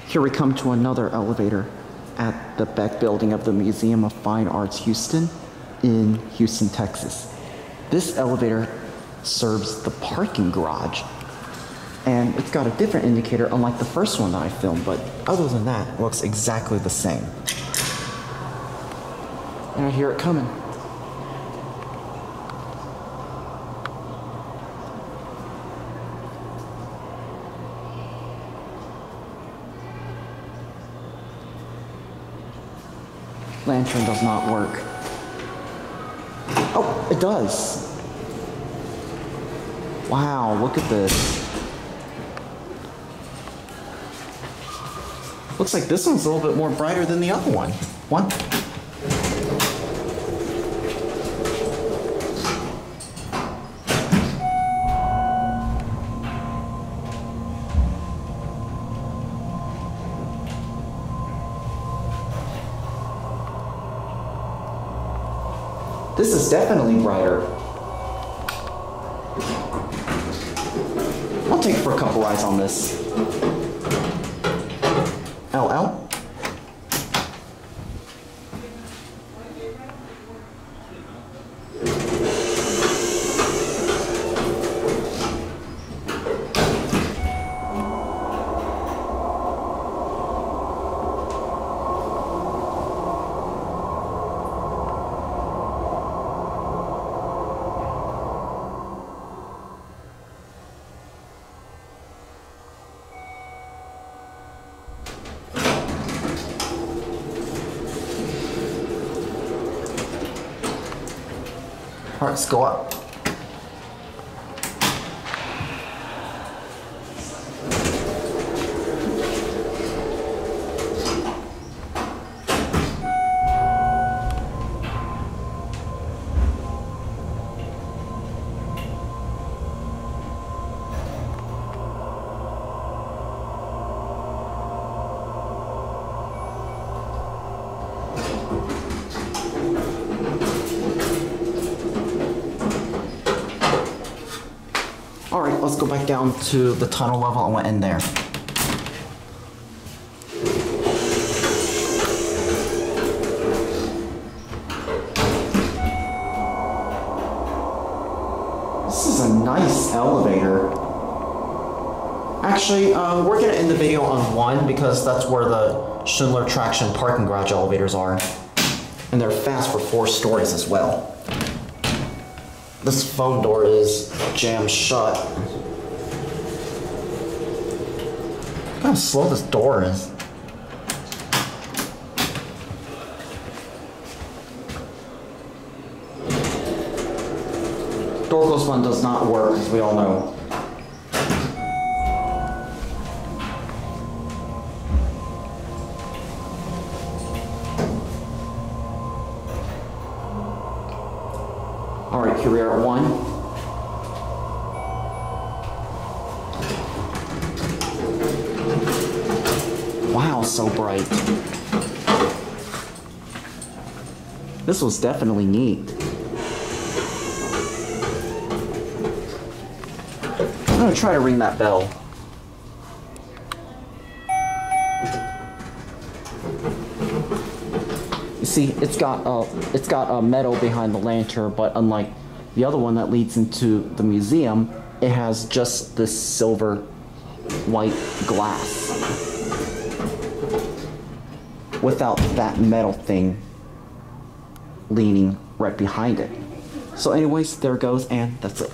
Here we come to another elevator at the Beck building of the Museum of Fine Arts Houston in Houston, Texas. This elevator serves the parking garage, and it's got a different indicator unlike the first one that I filmed, but other than that, it looks exactly the same. And I hear it coming. Lantern does not work. Oh, it does. Wow, look at this. Looks like this one's a little bit more brighter than the other one. This is definitely brighter. I'll take it for a couple rides on this. LL. All right, let's go up. All right, let's go back down to the tunnel level and went in there. This is a nice elevator. Actually, we're gonna end the video on one because that's where the Schindler traction parking garage elevators are. And they're fast for 4 stories as well. This phone door is jammed shut. Look how slow this door is. Door close one does not work, as we all know. All right, here we are at 1. Wow, so bright. This was definitely neat. I'm gonna try to ring that bell. You see, it's got a metal behind the lantern, but unlike the other one that leads into the museum, it has just this silver white glass without that metal thing leaning right behind it. So anyways, there it goes, and that's it.